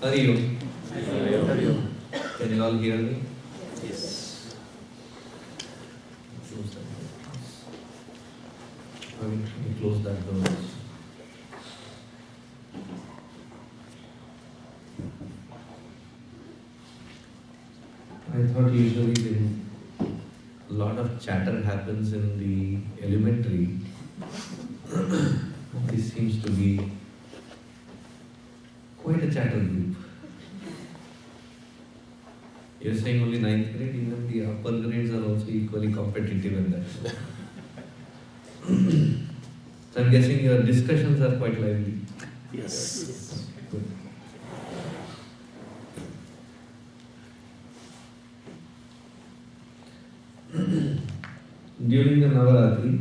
Hari Om. Hari Om. Can you all hear me? Yes. Close that door. I mean, can you close that door? I thought usually a lot of chatter happens in the elementary. This seems to be quite a chatter group. You're saying only 9th grade, even the upper grades are also equally competitive in that. So I'm guessing your discussions are quite lively. Yes. Good. During the Navaratri,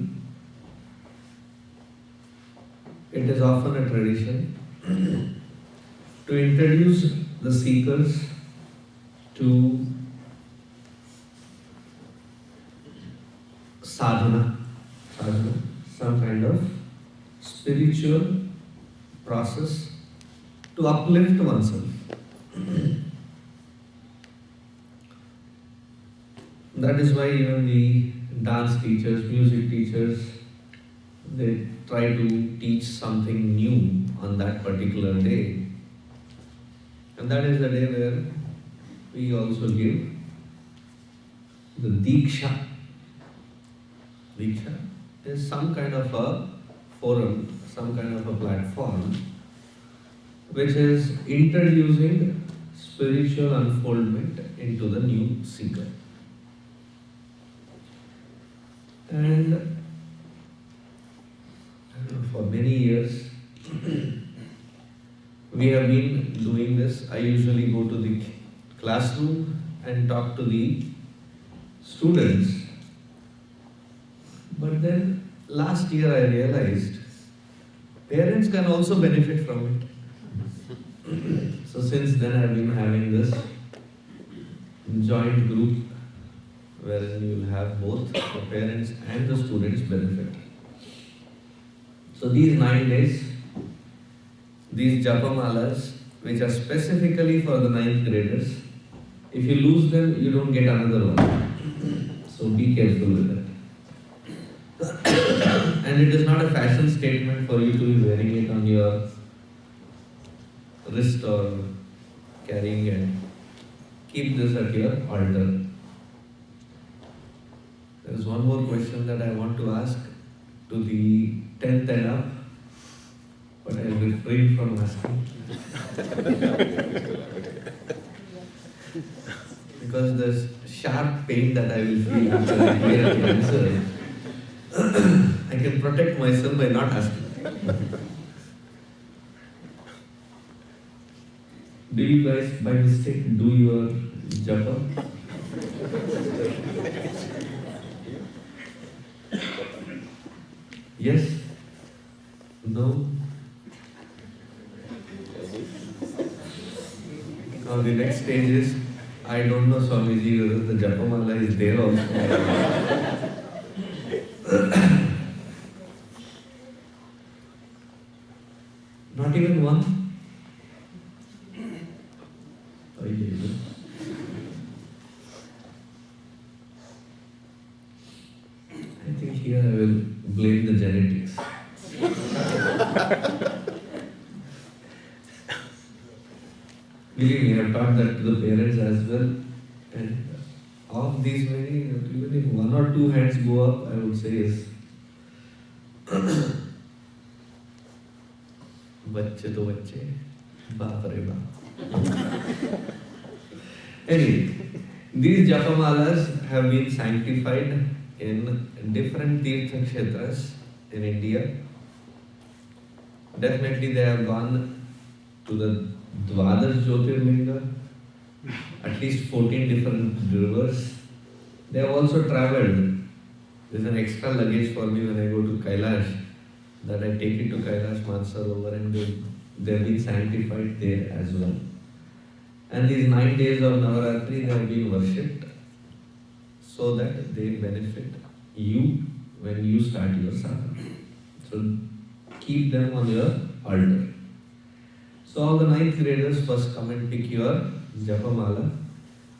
it is often a tradition to introduce the seekers to sadhana, some kind of spiritual process to uplift oneself. That is why even the dance teachers, music teachers, they try to teach something new on that particular day. And that is the day where we also give the Diksha. Diksha is some kind of a forum, some kind of a platform which is introducing spiritual unfoldment into the new seeker. And I don't know, for many years we have been doing this. I usually go to the classroom and talk to the students. But then last year I realized parents can also benefit from it. So since then I've been having this joint group wherein you will have both the parents and the students benefit. So these 9 days, these japa malas, which are specifically for the 9th graders, if you lose them, you don't get another one. So be careful with that. And it is not a fashion statement for you to be wearing it on your wrist or carrying it. Keep this at your altar. There is one more question that I want to ask to the 10th and up, but I will refrain from asking. Because there's sharp pain that I will feel after I hear the answer. I can protect myself by not asking. Do you guys by mistake do your japa? Yes? No? Now the next stage is, I don't know Swamiji whether the japa mala is there also. Not even one? I think here I will blame the genetics. Believe me, I have taught that to the parents as well. And of these many, even if 1 or 2 hands go up, I would say yes. Bacche to bacche, baap re baap. Anyway, these japa malas have been sanctified in different tirtha kshetras in India. Definitely they have gone to the Dwadash Jyotirlinga, at least 14 different rivers. They have also travelled. There's an extra luggage for me when I go to Kailash, that I take it to Kailash Mansarovar, and they've been sanctified there as well. And these 9 days of Navaratri, they have been worshipped so that they benefit you when you start your sadhana. So keep them on your altar. So all the ninth graders first come and pick your japa mala.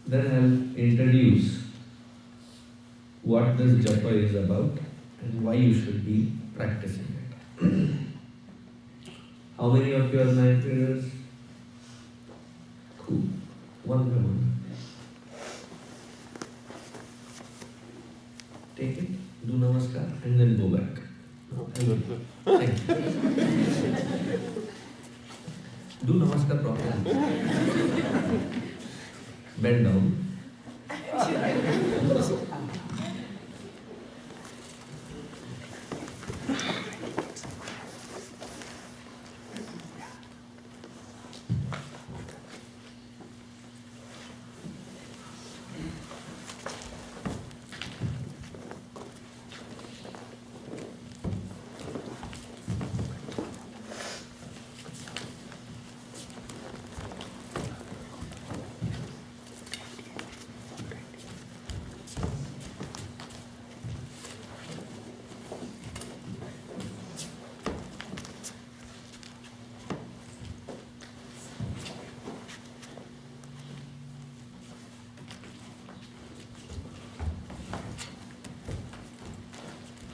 Then I'll introduce what this japa is about and why you should be practicing it. How many of you are ninth graders? Cool. One by one. Take it, do namaskar, and then go back. Thank you. Do namaskar properly. Bend down.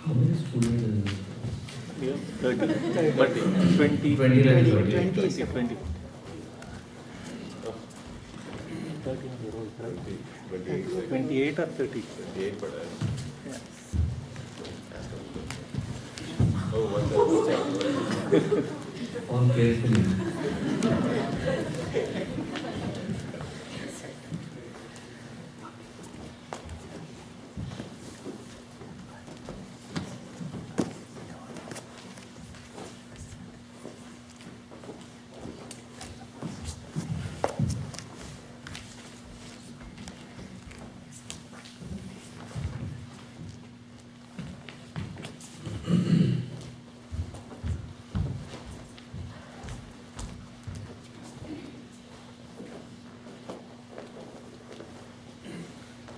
How many students in this? Yeah, 30, but 20, 20, 20, 20. 20, 20. 28 or 30? 28, but Yeah. On carefully.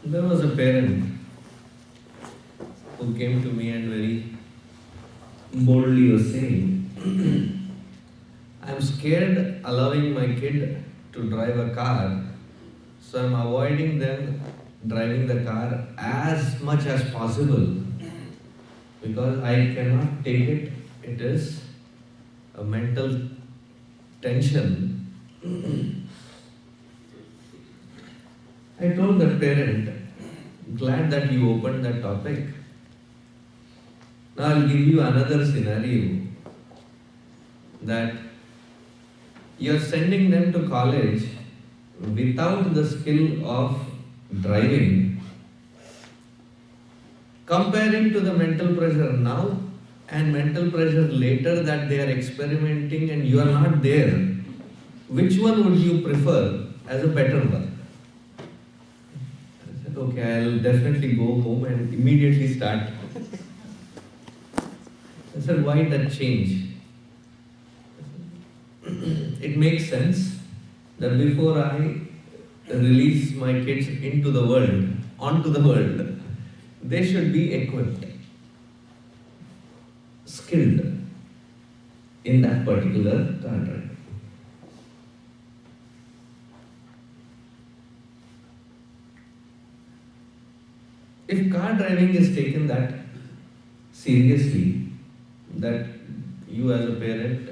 There was a parent who came to me and very boldly was saying, I'm scared allowing my kid to drive a car, so I'm avoiding them driving the car as much as possible because I cannot take it. It is a mental tension. I told that parent, glad that you opened that topic. Now I'll give you another scenario that you're sending them to college without the skill of driving, comparing to the mental pressure now and mental pressure later that they are experimenting and you are not there. Which one would you prefer as a better one? I said, okay, I'll definitely go home and immediately start. I said, why that change? It makes sense that before I release my kids into the world, onto the world, they should be equipped, skilled in that particular car driving. If car driving is taken that seriously, that you as a parent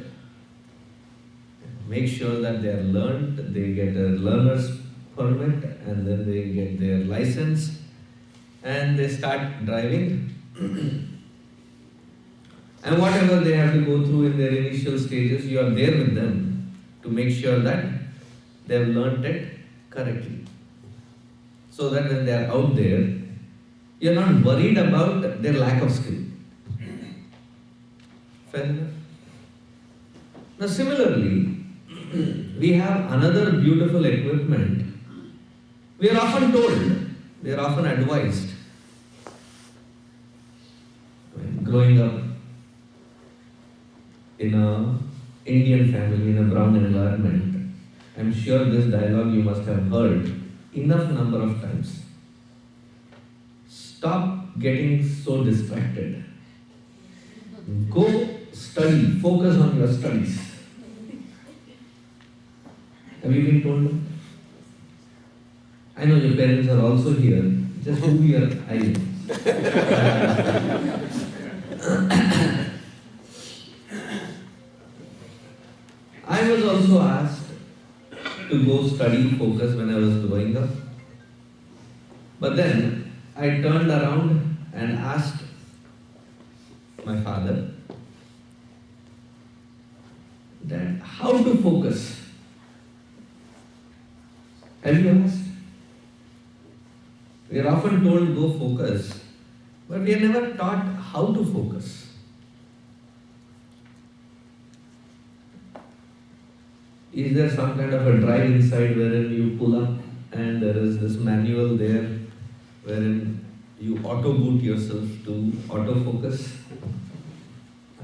make sure that they are learned, they get a learner's permit and then they get their license and they start driving. And whatever they have to go through in their initial stages, you are there with them to make sure that they have learned it correctly. So that when they are out there, you are not worried about their lack of skill. Fair enough? Now similarly, we have another beautiful equipment. We are often told, we are often advised. Growing up in an Indian family, in a brown environment, I'm sure this dialogue you must have heard enough number of times. Stop getting so distracted. Go study, focus on your studies. Have you been told? I know your parents are also here. Just who your eyes. I was also asked to go study focus when I was growing up. But then I turned around and asked my father that how to focus. Have you asked? We are often told go focus, but we are never taught how to focus. Is there some kind of a drive inside wherein you pull up and there is this manual there wherein you auto-boot yourself to auto-focus?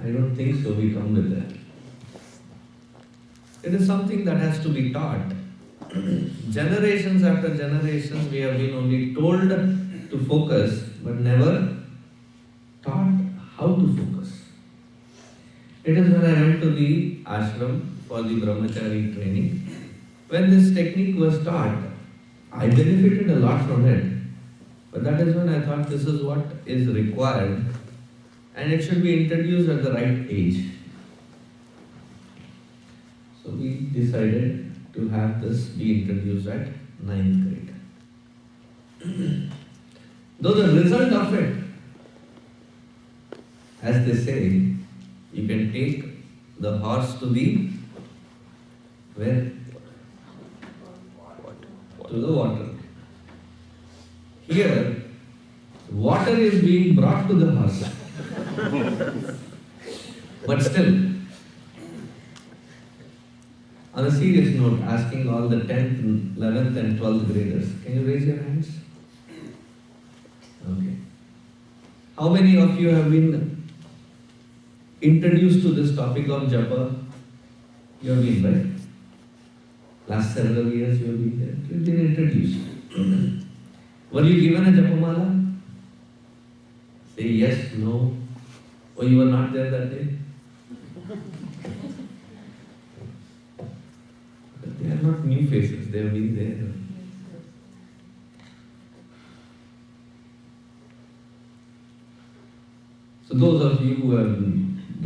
I don't think so, we come with that. It is something that has to be taught. Generations after generations we have been only told to focus but never taught how to focus. It is when I went to the ashram for the brahmachari training. When this technique was taught, I benefited a lot from it. But that is when I thought this is what is required and it should be introduced at the right age. So we decided to have this be introduced at 9th grade. Though the result of it, as they say, you can take the horse to the where? To the water. Here, water is being brought to the horse. But still, on a serious note, asking all the 10th, 11th and 12th graders, can you raise your hands? Okay. How many of you have been introduced to this topic of japa? You have been, right? Last several years you have been there. You have been introduced. Were you given a japa mala? Say yes, no. Or you were not there that day? But they are not new faces, they have been there. So those of you who have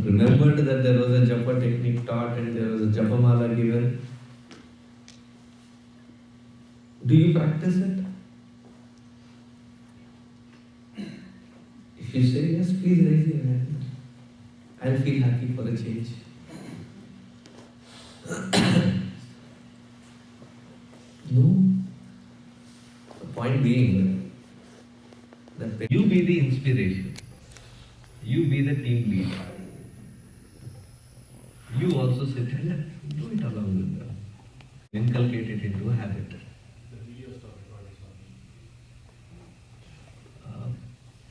remembered that there was a japa technique taught and there was a japa mala given, do you practice it? If you say yes, please raise your hand. I'll feel happy for a change. No. The point being that you be the inspiration. You be the team leader. You also sit and do it along with them. Inculcate it into a habit.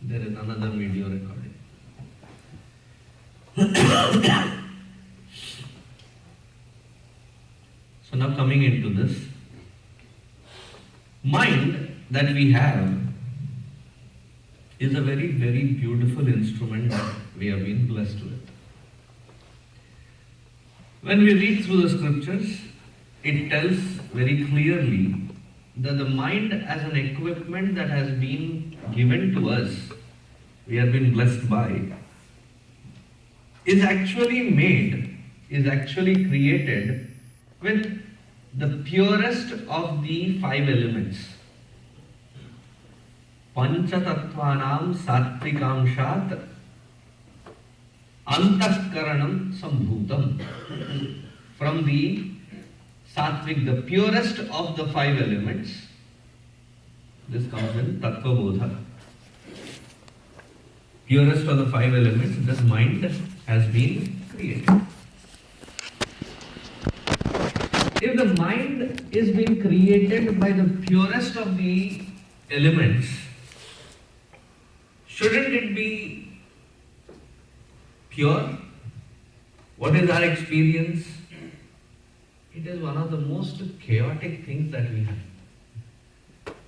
There is another video recording. So now coming into this, mind that we have is a very, very beautiful instrument that we have been blessed with. When we read through the scriptures, it tells very clearly that the mind as an equipment that has been given to us, we have been blessed by, is actually made, is actually created with the purest of the 5 elements. Panchatattvanam satvikamshat antakaranam sambhutam. From the sattvic, the purest of the 5 elements, this comes in Tattva Bodha. Purest of the 5 elements, this mind has been created. If the mind is being created by the purest of the elements, shouldn't it be pure? What is our experience? It is one of the most chaotic things that we have.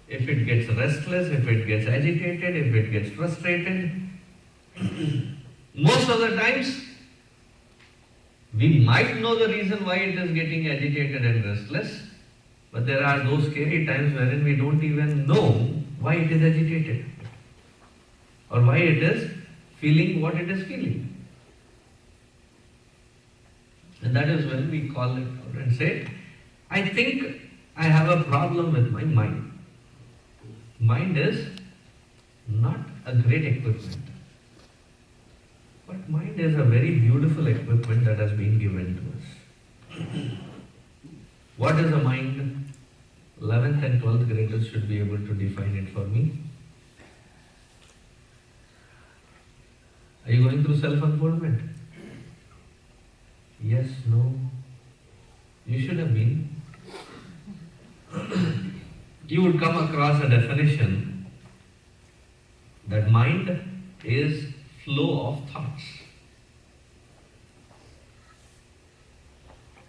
If it gets restless, if it gets agitated, if it gets frustrated, most of the times We might know the reason why it is getting agitated and restless, but there are those scary times wherein we don't even know why it is agitated or why it is feeling what it is feeling. And that is when we call it out and say, I think I have a problem with my mind. Mind is not a great equipment. But mind is a very beautiful equipment that has been given to us. What is a mind? 11th and 12th graders should be able to define it for me. Are you going through self-unfoldment? Yes, no. You should have been. You would come across a definition that mind is flow of thoughts.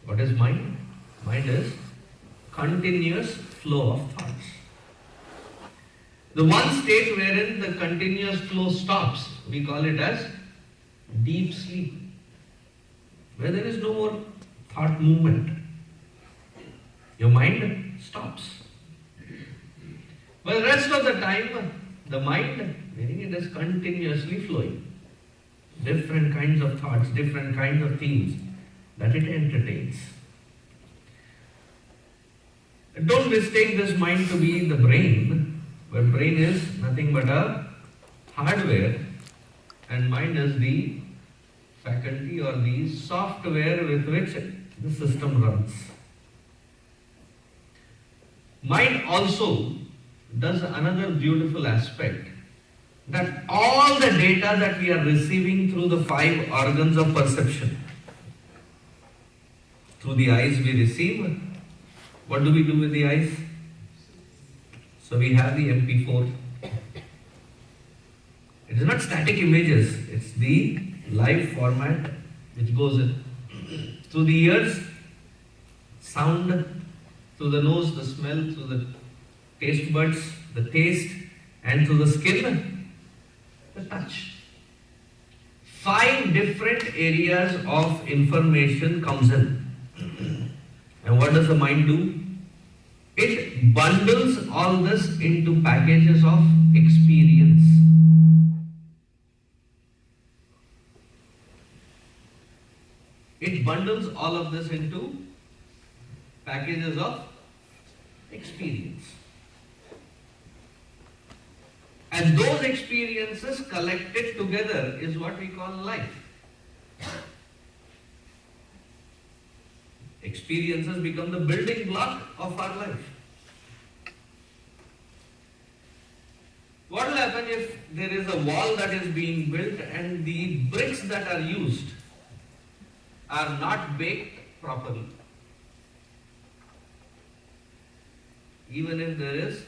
What is mind? Mind is continuous flow of thoughts. The one state wherein the continuous flow stops, we call it as deep sleep, where there is no more thought movement. Your mind stops. But the rest of the time, the mind, meaning it is continuously flowing. Different kinds of thoughts, different kinds of themes that it entertains. Don't mistake this mind to be the brain, but brain is nothing but a hardware and mind is the faculty or the software with which the system runs. Mind also does another beautiful aspect, that all the data that we are receiving through the 5 organs of perception, through the eyes we receive. What do we do with the eyes? So we have the MP4. It is not static images, it's the live format which goes in. Through the ears, sound, through the nose, the smell, through the taste buds, the taste, and through the skin, the touch. 5 different areas of information comes in. And what does the mind do? It bundles all this into packages of experience. It bundles all of this into packages of experience. And those experiences collected together is what we call life. Experiences become the building block of our life. What will happen if there is a wall that is being built and the bricks that are used are not baked properly? Even if there is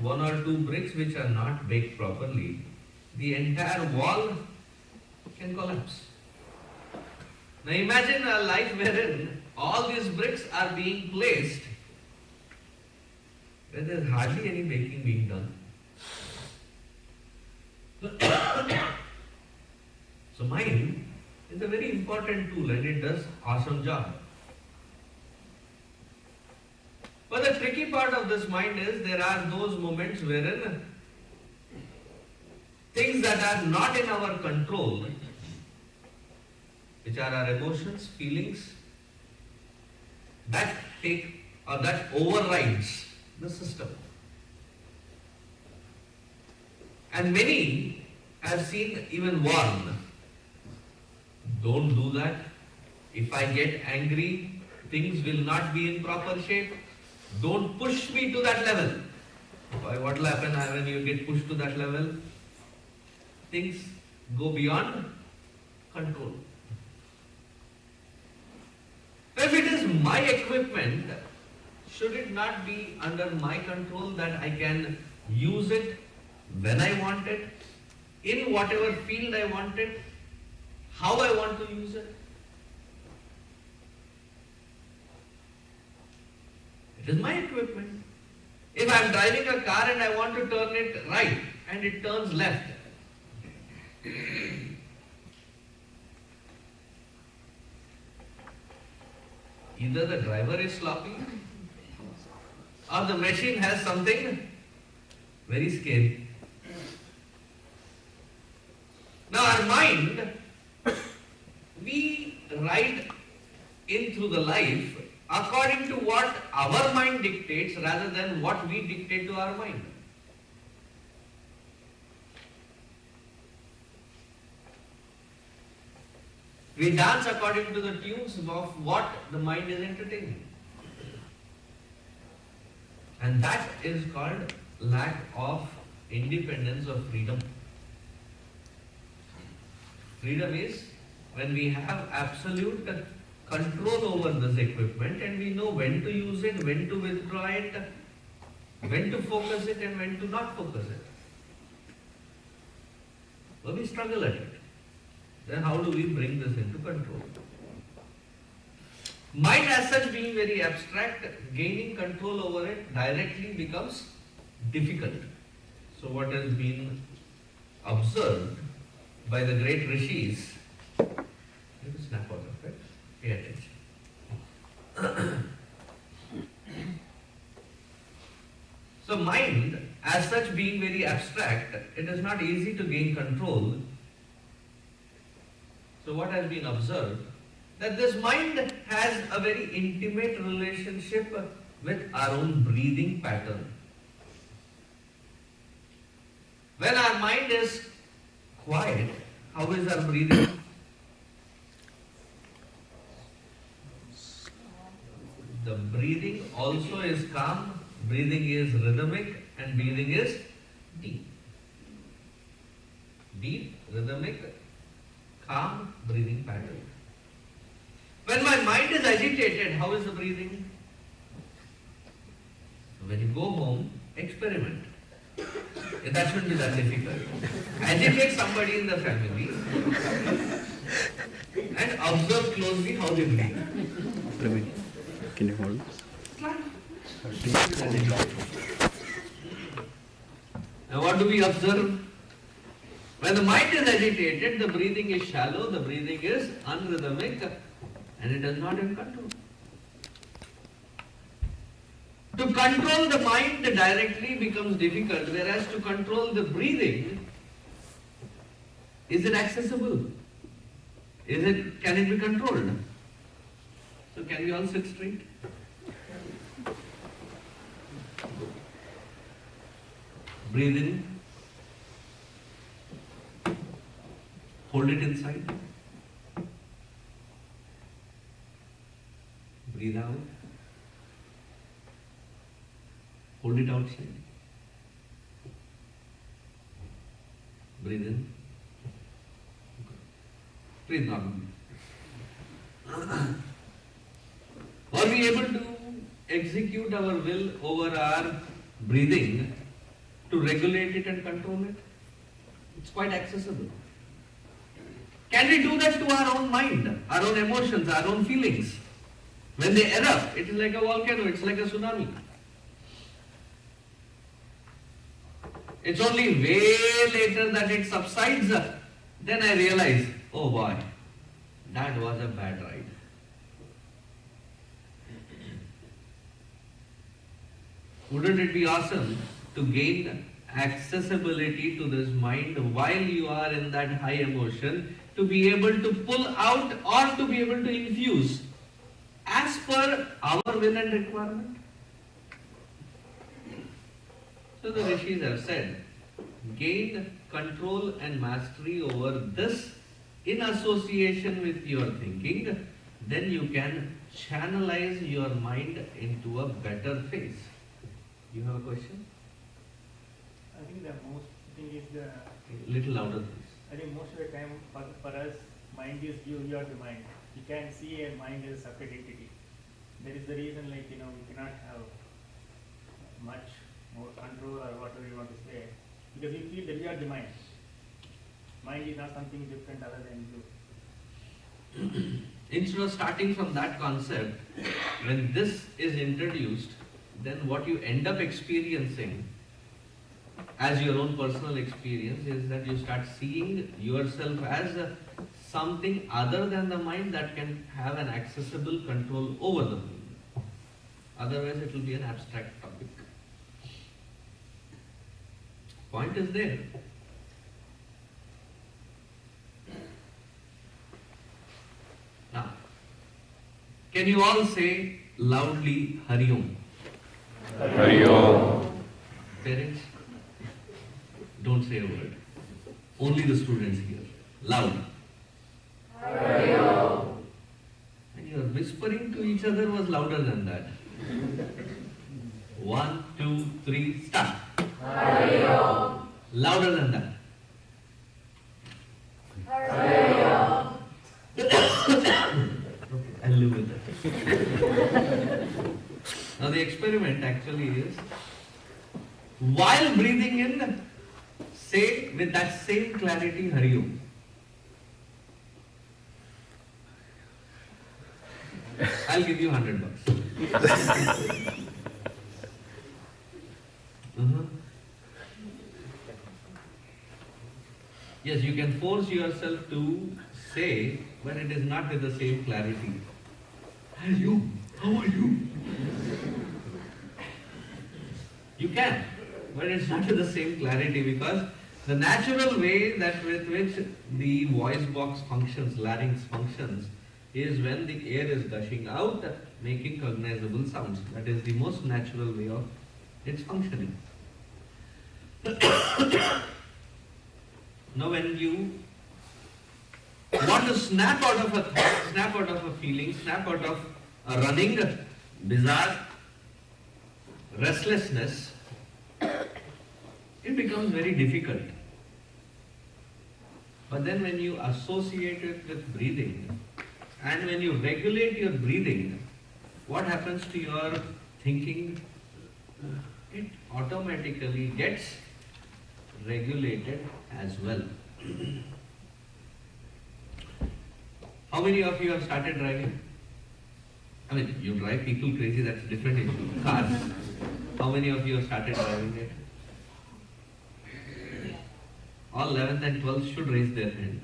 1 or 2 bricks which are not baked properly, the entire wall can collapse. Now imagine a life wherein all these bricks are being placed where there is hardly any baking being done. So mind is a very important tool and it does awesome job. But the tricky part of this mind is there are those moments wherein things that are not in our control, which are our emotions, feelings, that take or that overrides the system. And many have seen even warned, don't do that. If I get angry, things will not be in proper shape. Don't push me to that level. What will happen when you get pushed to that level? Things go beyond control. If it is my equipment, should it not be under my control that I can use it when I want it, in whatever field I want it, how I want to use it? It is my equipment. If I am driving a car and I want to turn it right and it turns left, Either the driver is sloppy or the machine has something very scary. Now our mind, we ride in through the life according to what our mind dictates rather than what we dictate to our mind. We dance according to the tunes of what the mind is entertaining. And that is called lack of independence or freedom. Freedom is when we have absolute control over this equipment and we know when to use it, when to withdraw it, when to focus it and when to not focus it. But we struggle at it. Then how do we bring this into control? Mind as such being very abstract, gaining control over it directly becomes difficult. So what has been observed by the great rishis, let me snap out of it, pay attention. So mind as such being very abstract, it is not easy to gain control. So what has been observed? That this mind has a very intimate relationship with our own breathing pattern. When our mind is quiet, how is our breathing? The breathing also is calm, breathing is rhythmic, and breathing is deep. Deep, rhythmic, calm breathing pattern. When my mind is agitated, how is the breathing? When you go home, experiment. That shouldn't be that difficult. Agitate somebody in the family and observe closely how they breathe. Praveen, can you hold? Now what do we observe? When the mind is agitated, the breathing is shallow, the breathing is unrhythmic, and it is not in control. To control the mind directly becomes difficult, whereas to control the breathing, is it accessible? Can it be controlled? So can we all sit straight? Breathe in. Hold it inside. Breathe out. Hold it outside. Breathe in. Breathe normally. Are we able to execute our will over our breathing to regulate it and control it? It's quite accessible. Can we do that to our own mind, our own emotions, our own feelings? When they erupt, it is like a volcano, it's like a tsunami. It's only way later that it subsides, then I realize, oh boy, that was a bad ride. Wouldn't it be awesome to gain accessibility to this mind while you are in that high emotion, to be able to pull out or to be able to infuse as per our will and requirement? So the rishis have said, gain control and mastery over this in association with your thinking, then you can channelize your mind into a better phase. You have a question? I think the most thing is the. Little louder, please. I think most of the time for us, mind is you are the mind. You can see a mind as a separate entity. That is the reason, we cannot have much more control or whatever you want to say, because you feel that you are the mind. Mind is not something different other than you. Instead of starting from that concept, when this is introduced, then what you end up experiencing as your own personal experience is that you start seeing yourself as something other than the mind that can have an accessible control over the mind. Otherwise it will be an abstract topic. Point is there. Now, can you all say loudly Hari Om? Hari Om. Parents, don't say a word. Only the students hear. Loud. Hari Om. And your whispering to each other was louder than that. 1, 2, 3, start. Hari Om. Louder than that. Hari Om. I'll live with it. Now the experiment actually is, while breathing in, say with that same clarity Hari Om. I'll give you $100. Yes, you can force yourself to say, but it is not with the same clarity. Hari Om, how are you? You can, but it's not with the same clarity, because the natural way that with which the voice box functions, larynx functions, is when the air is gushing out, making cognizable sounds. That is the most natural way of its functioning. Now when you want to snap out of a thought, snap out of a feeling, snap out of a running, bizarre restlessness, it becomes very difficult. But then when you associate it with breathing, and when you regulate your breathing, what happens to your thinking? It automatically gets regulated as well. How many of you have started driving? I mean, you drive people crazy, that's a different issue. Cars. How many of you have started driving it? All 11th and 12th should raise their hand.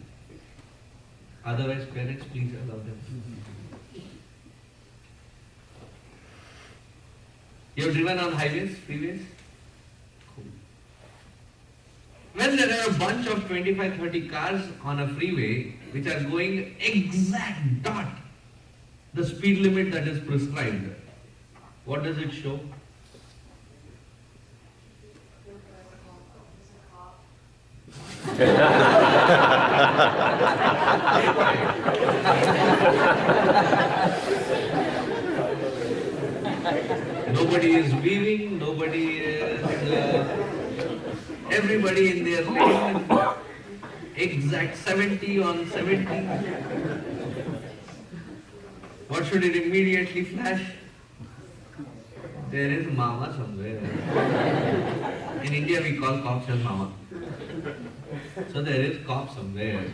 Otherwise, parents, please allow them. You have driven on highways, freeways? Cool. When there are a bunch of 25-30 cars on a freeway which are going exact dot the speed limit that is prescribed, what does it show? Nobody is weaving, nobody is, everybody in their lane, exact 70 on 70. What should it immediately flash? There is mama somewhere. In India we call cops as mama. So there is cop somewhere.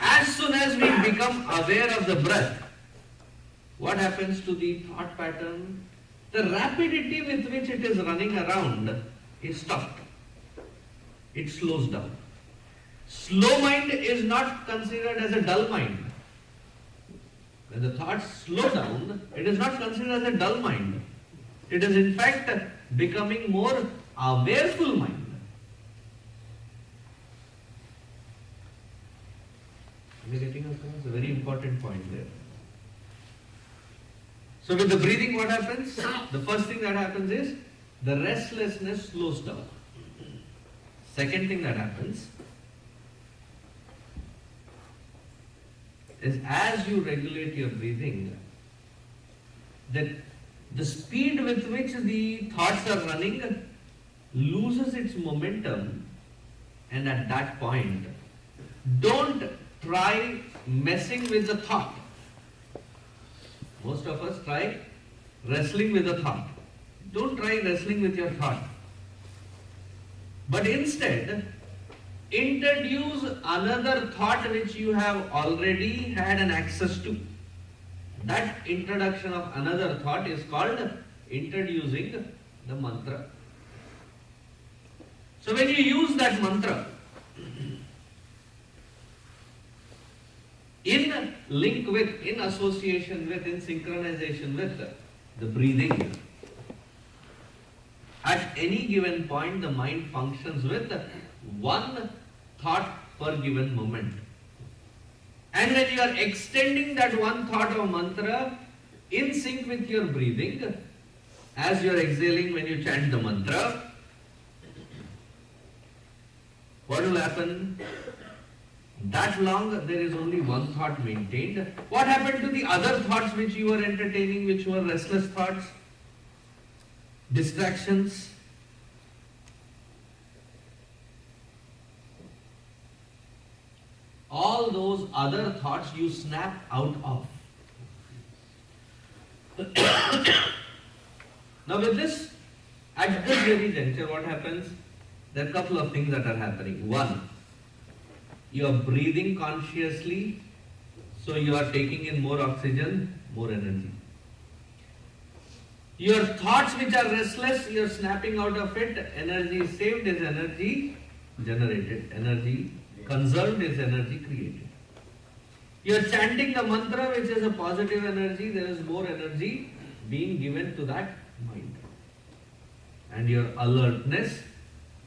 As soon as we become aware of the breath, what happens to the thought pattern? The rapidity with which it is running around is stopped. It slows down. Slow mind is not considered as a dull mind. When the thoughts slow down, it is not considered as a dull mind. It is in fact becoming more awareful mind. Are you getting across? It's a very important point there. So with the breathing, what happens? The first thing that happens is the restlessness slows down. Second thing that happens is as you regulate your breathing, that the speed with which the thoughts are running loses its momentum, and at that point, don't try messing with the thought. Most of us try wrestling with the thought. Don't try wrestling with your thought. But instead, introduce another thought which you have already had an access to. That introduction of another thought is called introducing the mantra. So when you use that mantra, in link with, in association with, in synchronization with the breathing, at any given point the mind functions with one thought per given moment. And when you are extending that one thought or mantra in sync with your breathing, as you are exhaling when you chant the mantra, what will happen? That long there is only one thought maintained. What happened to the other thoughts which you were entertaining, which were restless thoughts, distractions? All those other thoughts you snap out of. Now with this, at this very juncture, what happens? There are a couple of things that are happening. One, you are breathing consciously, so you are taking in more oxygen, more energy. Your thoughts which are restless, you are snapping out of it. Energy saved is energy generated. Energy conserved is energy created. You are chanting the mantra which is a positive energy, there is more energy being given to that mind. And your alertness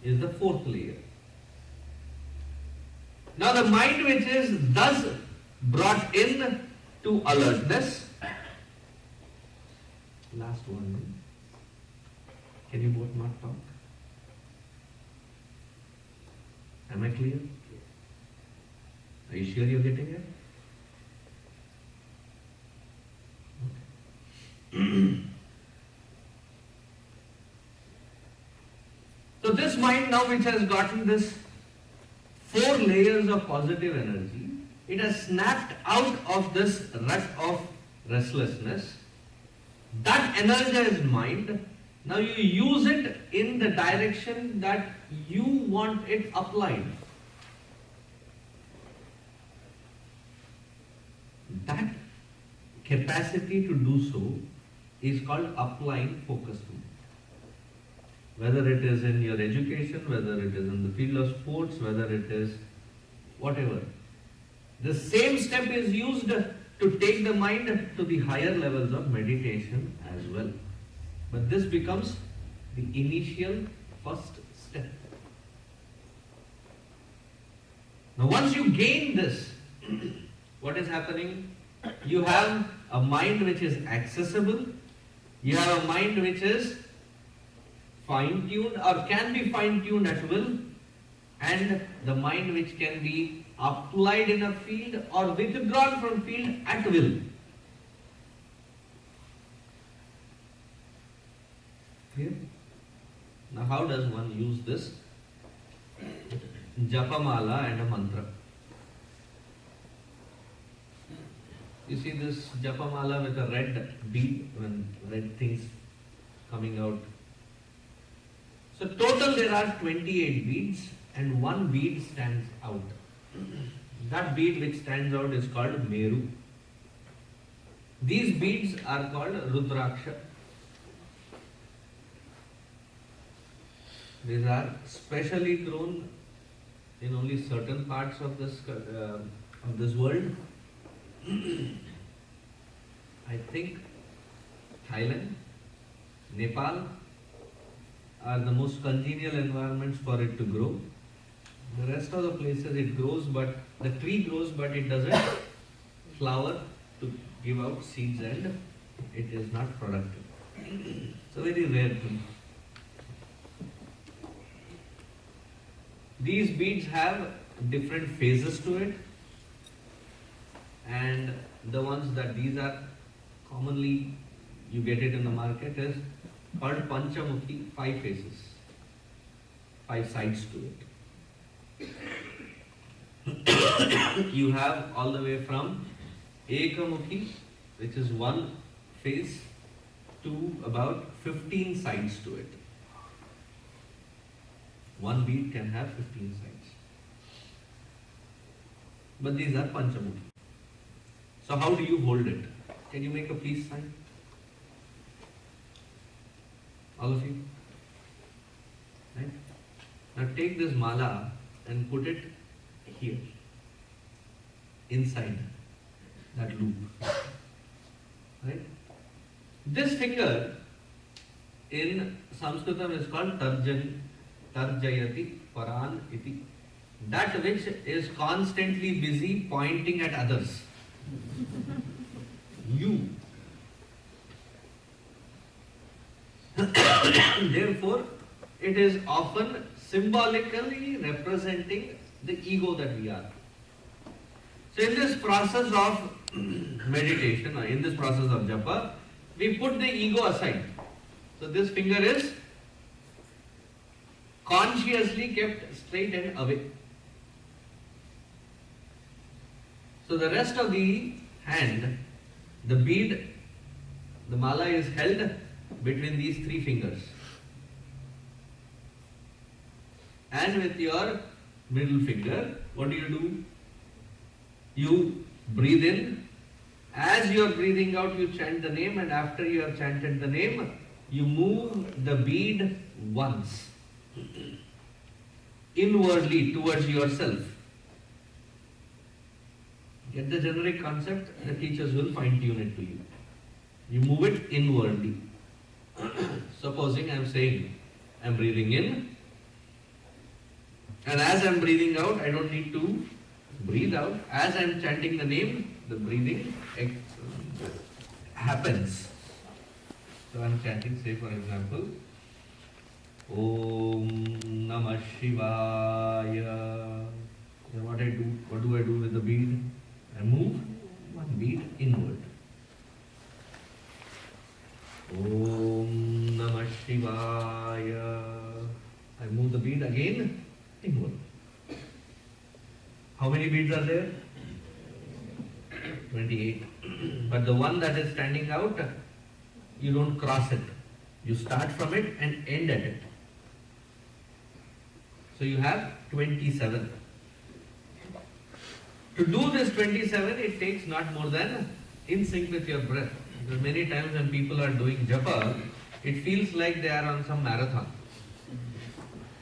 is the fourth layer. Now the mind which is thus brought in to alertness. Last one. Can you both not talk? Am I clear? Are you sure you're getting it? So this mind now which has gotten this 4 layers of positive energy, it has snapped out of this rut of restlessness. That energized mind, now you use it in the direction that you want it applied. That capacity to do so is called applying focus to it. Whether it is in your education, whether it is in the field of sports, whether it is whatever. The same step is used to take the mind to the higher levels of meditation as well. But this becomes the initial first step. Now once you gain this, what is happening? You have a mind which is accessible, you have a mind which is fine-tuned or can be fine-tuned at will, and the mind which can be applied in a field or withdrawn from field at will. Clear? Now how does one use this japa mala and a mantra? You see this japa mala with a red bead, when red things coming out. So total there are 28 beads and one bead stands out. That bead which stands out is called Meru. These beads are called Rudraksha. These are specially grown in only certain parts of this world. I think Thailand, Nepal are the most congenial environments for it to grow. The rest of the places it grows, but the tree grows, but it doesn't flower to give out seeds and it is not productive. It's a very rare thing. These beads have different phases to it, and the ones that these are commonly you get it in the market is called Panchamukhi, 5 phases, 5 sides to it. You have all the way from Ekamukhi, which is 1 phase, to about 15 sides to it. One bead can have 15 sides. But these are Panchamukhi. So how do you hold it? Can you make a peace sign? All of you? Right? Now take this mala and put it here, inside that loop. Right? This finger in Sanskritam is called Tarjayati Paran Iti. That which is constantly busy pointing at others. You. Therefore, it is often symbolically representing the ego that we are. So in this process of meditation, or in this process of japa, we put the ego aside. So this finger is consciously kept straight and away. So the rest of the hand, the bead, the mala is held between these three fingers. And with your middle finger, what do? You breathe in. As you are breathing out, you chant the name, and after you have chanted the name, you move the bead once. Inwardly towards yourself. Get the generic concept, the teachers will fine-tune it to you. You move it inwardly. Supposing I am saying, I am breathing in, and as I am breathing out, I don't need to breathe out. As I am chanting the name, the breathing happens. So I am chanting, say for example, Om Namah Shivaya. Then what do I do with the bead? I move one bead inward. Om Namah Shivaya. I move the bead again inward. How many beads are there? 28. But the one that is standing out, you don't cross it. You start from it and end at it. So you have 27. To do this 27, it takes not more than in sync with your breath. Because many times when people are doing japa, it feels like they are on some marathon.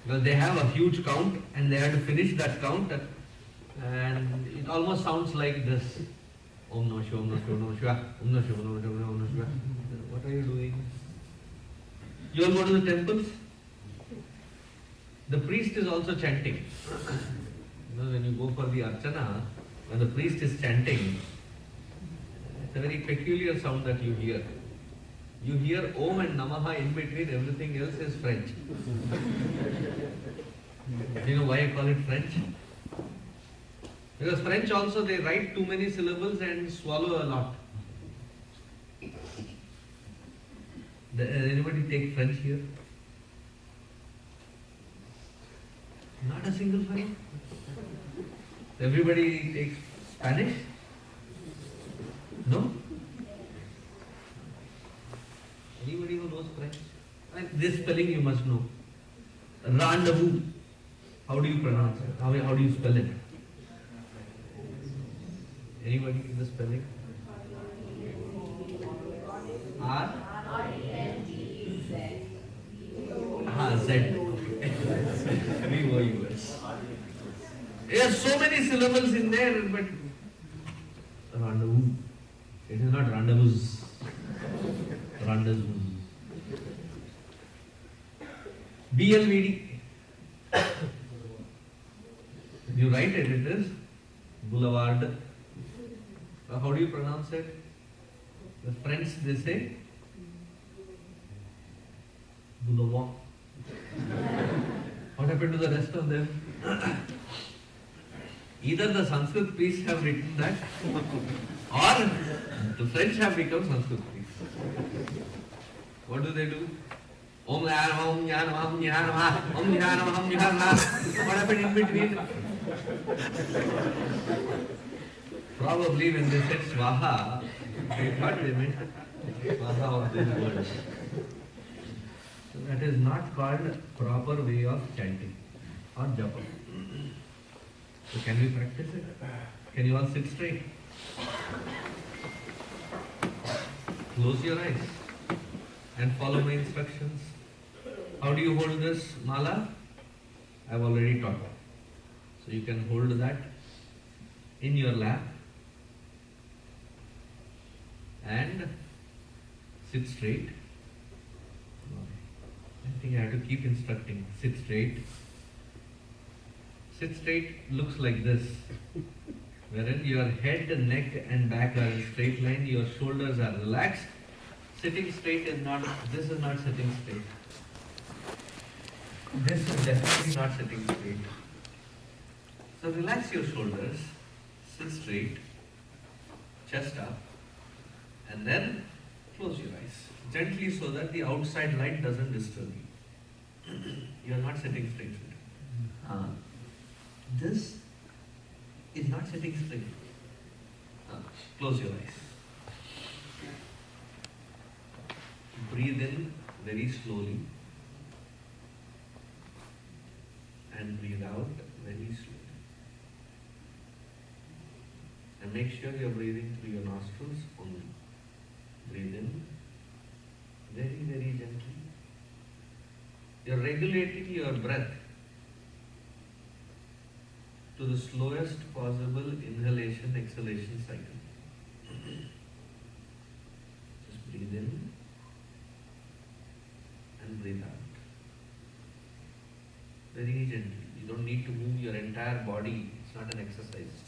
Because they have a huge count and they have to finish that count, and it almost sounds like this. Om Namah Shivaya, Om Namah Shivaya, Om Namah Shivaya, Om Namah Shivaya, Om Namah Shivaya. What are you doing? You all go to the temples? The priest is also chanting. You know, when you go for the archana, when the priest is chanting, it's a very peculiar sound that you hear. You hear Om and Namaha in between, everything else is French. Do you know why I call it French? Because French also, they write too many syllables and swallow a lot. Does anybody take French here? Not a single fellow. Everybody takes Spanish? No? Anybody who knows French? And this spelling you must know. Rendezvous. How do you pronounce it? How do you spell it? Anybody in the spelling? R? Z. V-O-U-S. There are so many syllables in there, but rendezvous. It is not rendezvous. Rendezvous. BLVD. You write it, it is boulevard. How do you pronounce it? The French, they say boulevard. What happened to the rest of them? Either the Sanskrit priests have written that, or the French have become Sanskrit priests. What do they do? Om Nyanam, Om Nyanam, Om Nyanam, Om Nyanam, Om Nyanam. What happened in between? Probably when they said Swaha, they thought they meant Swaha of these words. So that is not called proper way of chanting or japa. So can we practice it? Can you all sit straight? Close your eyes and follow my instructions. How do you hold this mala? I've already taught. So you can hold that in your lap and sit straight. I think I have to keep instructing. Sit straight. Sit straight looks like this, wherein your head, neck and back are in straight line, your shoulders are relaxed. Sitting straight is not, this is not sitting straight. This is definitely not sitting straight. So relax your shoulders, sit straight, chest up, and then close your eyes. Gently so that the outside light doesn't disturb you. You are not sitting straight. This is not sitting straight. Close your eyes. Breathe in very slowly and breathe out very slowly. And make sure you are breathing through your nostrils only. Breathe in very, very gently. You are regulating your breath to the slowest possible inhalation-exhalation cycle. Just breathe in and breathe out. Very gently. You don't need to move your entire body. It's not an exercise.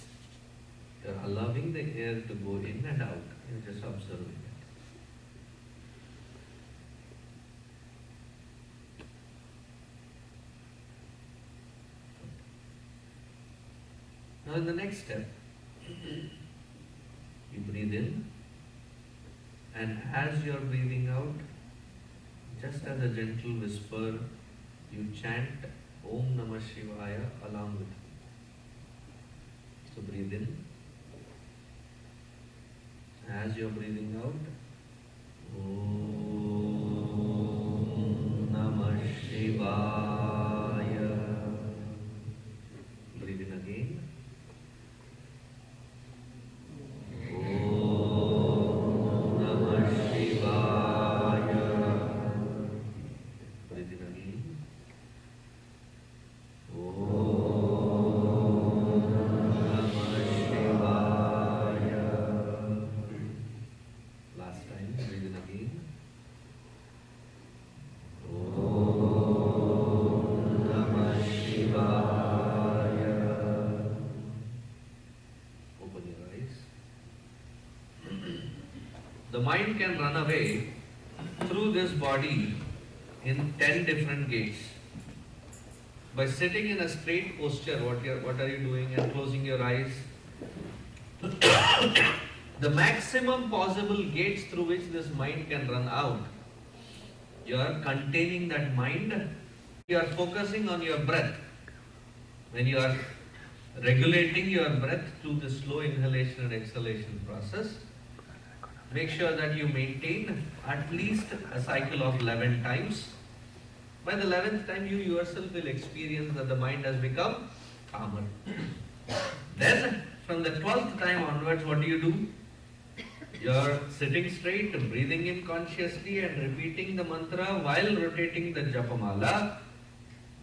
You're allowing the air to go in and out. You're just observing it. Now in the next step, you breathe in, and as you are breathing out, just as a gentle whisper, you chant Om Namah Shivaya along with it. So breathe in. As you are breathing out, Om Namah Shivaya. Breathe in again. The mind can run away through this body in 10 different gates. By sitting in a straight posture, what are you doing, and closing your eyes, the maximum possible gates through which this mind can run out, you are containing that mind, you are focusing on your breath. When you are regulating your breath through the slow inhalation and exhalation process, make sure that you maintain at least a cycle of 11 times. By the 11th time, you yourself will experience that the mind has become calmer. Then, from the 12th time onwards, what do? You are sitting straight, breathing in consciously and repeating the mantra while rotating the japa mala.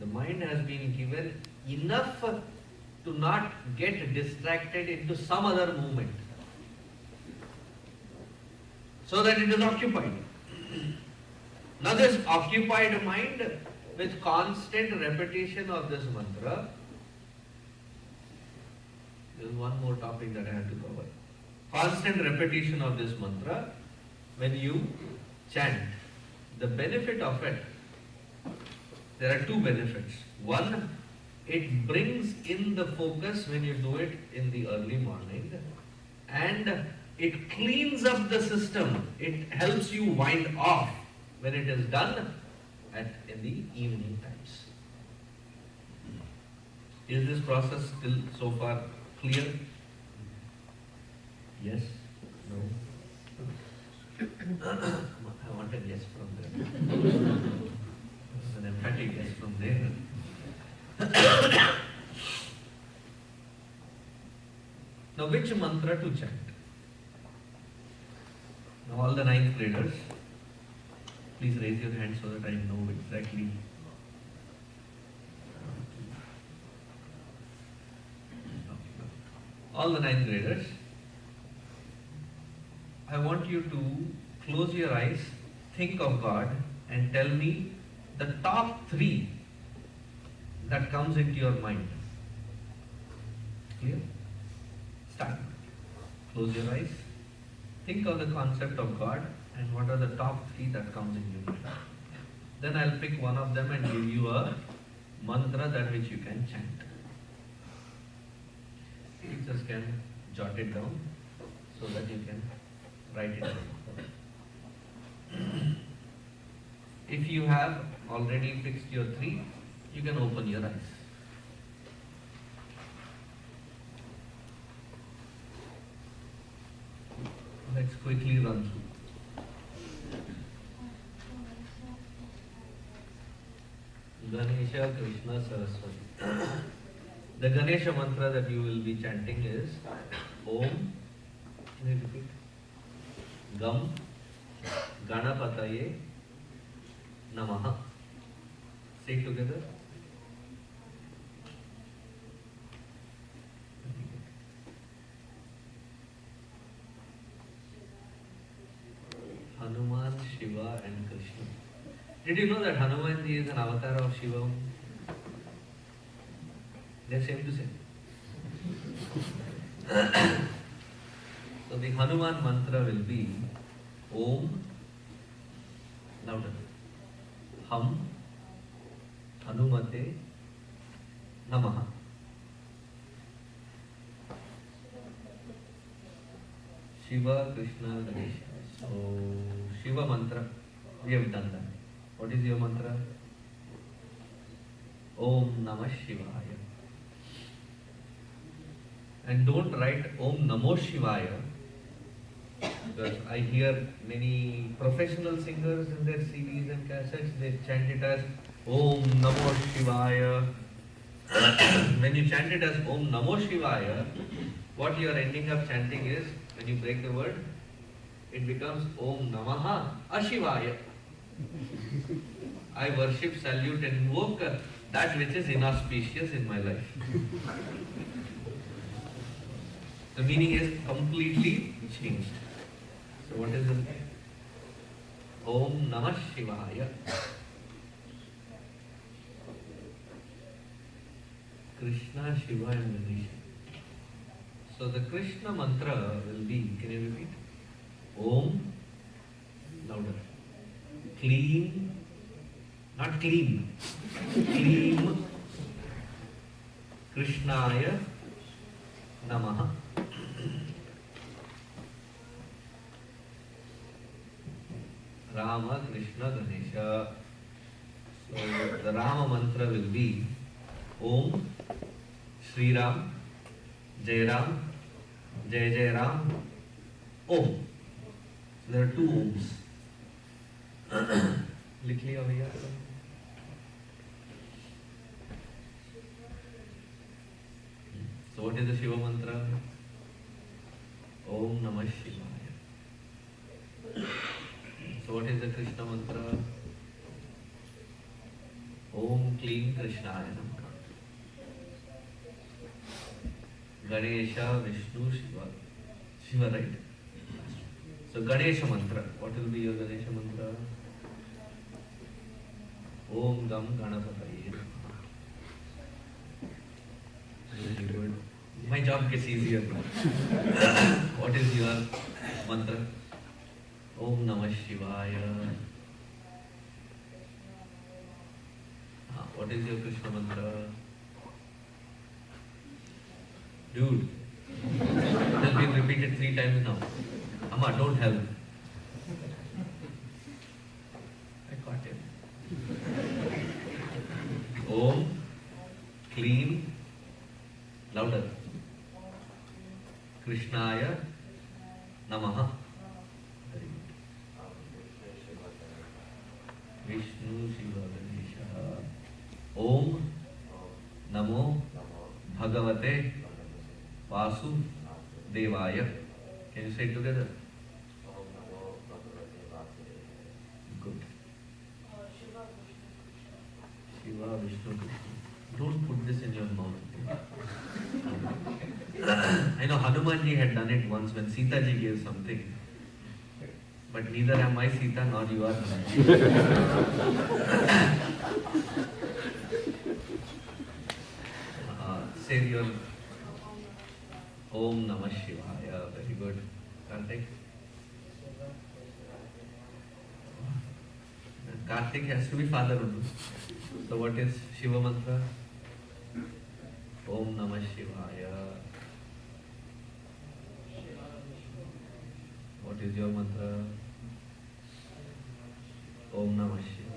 The mind has been given enough to not get distracted into some other movement, so that it is occupied. Now this occupied mind with constant repetition of this mantra, there is one more topic that I have to cover. Constant repetition of this mantra, when you chant, the benefit of it, there are two benefits. One, it brings in the focus when you do it in the early morning, and it cleans up the system. It helps you wind off when it is done in the evening times. Is this process still so far clear? Yes? No? I want a yes from there. An emphatic yes from there. Now, which mantra to chant? Now, all the 9th graders, please raise your hand so that I know exactly. 1, 2, all the ninth graders, I want you to close your eyes, think of God, and tell me the top 3 that comes into your mind. Clear? Start. Close your eyes. Think of the concept of God and what are the top 3 that comes in your mind. Then I'll pick one of them and give you a mantra that which you can chant. Teachers can jot it down so that you can write it down. If you have already fixed your 3, you can open your eyes. Let's quickly run through. Ganesha, Krishna, Saraswati. The Ganesha mantra that you will be chanting is Om, can you repeat? Gam, Ganapataye, Namaha. Say it together. Hanuman, Shiva and Krishna. Did you know that Hanuman ji is an avatar of Shiva? They're same to same. So the Hanuman mantra will be Om, louder, Ham, Hanumate, Namaha. Shiva, Krishna, Ganesha. So Shiva mantra, we have done that. What is your mantra? Om Namah Shivaya. And don't write Om Namo Shivaya, because I hear many professional singers in their CDs and cassettes, they chant it as Om Namo Shivaya. When you chant it as Om Namo Shivaya, what you are ending up chanting is, when you break the word, it becomes Om Namaha Ashivaya. I worship, salute and invoke that which is inauspicious in my life. The meaning is completely changed. So what is it? Om Namah Shivaya. Krishna, Shiva and Ganesha. So the Krishna mantra will be, can you repeat? Om, louder. Clean, not clean, clean, Krishnaya Namaha. Rama, Krishna, Ganesha. So the Rama mantra will be Om, Sri Ram, Jai Ram, Jai Jai Ram, Om. So there are 2 Oms. लिख लिया भैया. So what is the Shiva mantra? Om Namah Shivaya. So what is the Krishna mantra? Om Klim Krishnaya Namaha. Ganesha, Vishnu, Shiva. Shiva, right? So Ganesha mantra. What will be your Ganesha mantra? Om Gam Ganapataye. Very good. My job gets easier now. What is your mantra? Om Namah Shivaya. What is your Krishna mantra? Dude, it has been repeated 3 times now. Amma, don't help. I caught him. Om, clean, louder. Krishnaya Namaha. Very good. Vishnu Shiva Ganesha. Om Namo Bhagavate Vasu Devaya. Can you say it together? Good. Shiva, Vishnu, Krishna. Don't put this in your mouth. I know Hanumanji had done it once when Sita ji gave something. But neither am I Sita nor you are say your Om Namah Shivaya. Very good. Karthik? Karthik has to be father only. So what is Shiva mantra? Om Namah Shivaya. What is your mantra? Om Namah Shivaya.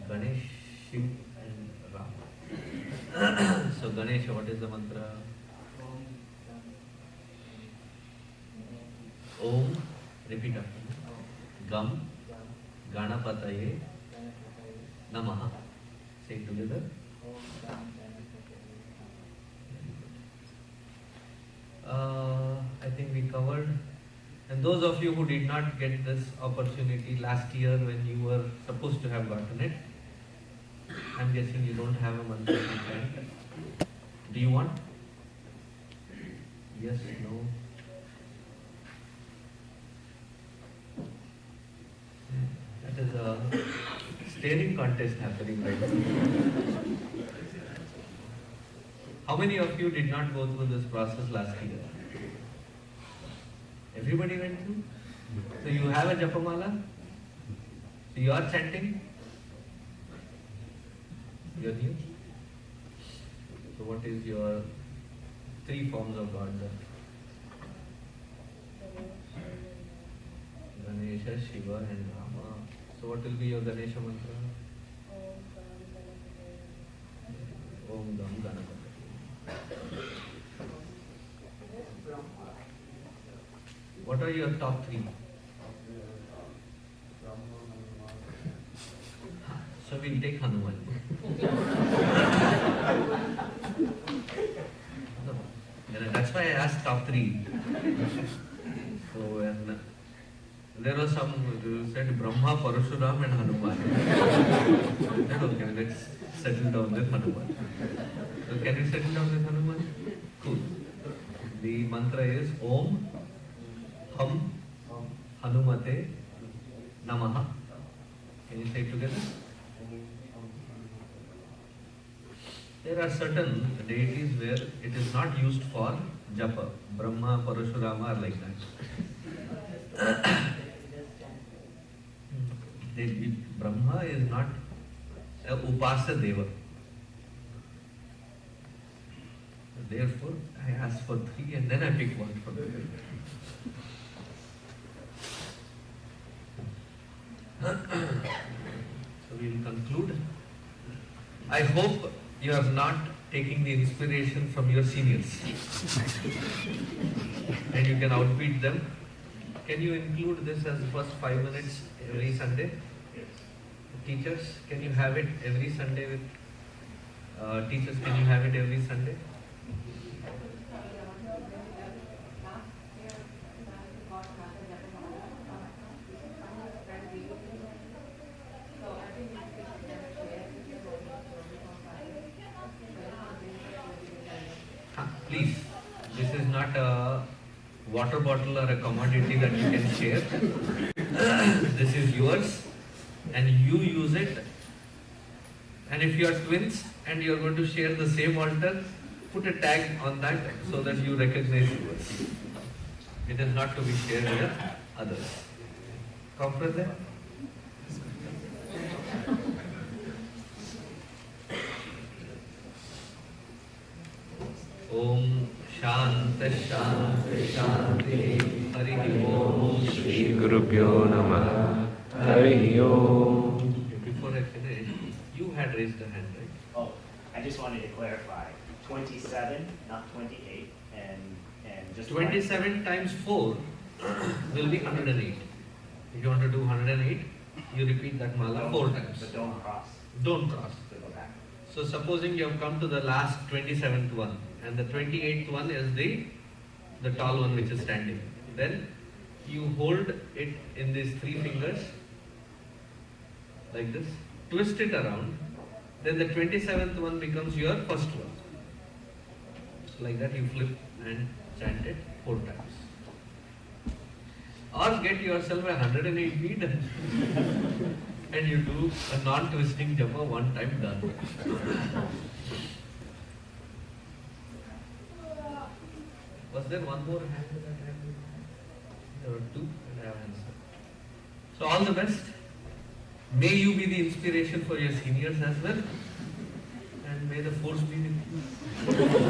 Ganesh, Shiv and Ram. So Ganesh, what is the mantra? Om, repeat after me. Gam, Ganapataye, Namaha. Say it together. I think we covered. And those of you who did not get this opportunity last year when you were supposed to have gotten it, I'm guessing you don't have a mantra to chant. Do you want? Yes, no? That is a staring contest happening right now. How many of you did not go through this process last year? Everybody went through? So you have a japamala? So you are chanting? You are new? So what is your 3 forms of God then? Ganesha, Shiva and Rama. So what will be your Ganesha mantra? Om Gam Ganapati. What are your top 3? So we'll take Hanuman. That's why I asked top 3. So when there was some who said Brahma, Parashuram and Hanuman. I said, okay, let's settle down with Hanuman. So can we settle down with Hanuman? Cool. The mantra is Om Ham Hanumate Namaha. Can you say it together? There are certain deities where it is not used for japa. Brahma, Parashurama are like that. Brahma is not a upasa deva. Therefore, I ask for 3 and then I pick one for them. So we will conclude. I hope you are not taking the inspiration from your seniors and you can outbeat them. Can you include this as the first 5 minutes every Sunday? Teachers, can you have it every Sunday with teachers, can you have it every Sunday? Please, this is not a water bottle or a commodity that you can share. This is yours and you use it. And if you are twins and you are going to share the same altar, put a tag on that so that you recognize yours. It is not to be shared with others. Comprende? Om Shanta Shanta Shanti Hari Om Shri Gurubhyo Namah. Hari Om. Before I finish, you had raised a hand, right? Oh, I just wanted to clarify, 27, not 28, and just 27 times 4 will be 108. If you want to do 108, you repeat that mala 4 times. But don't cross. Don't cross. So go back. So supposing you have come to the last 27th one and the 28th one is the tall one which is standing. Then you hold it in these 3 fingers like this, twist it around then the 27th one becomes your first one. So like that you flip and chant it 4 times. Or get yourself a 108 bead and you do a non-twisting japa 1 time done. Was there one more hand that I had? There were 2 and I have answered. So all the best. May you be the inspiration for your seniors as well. And may the force be with you.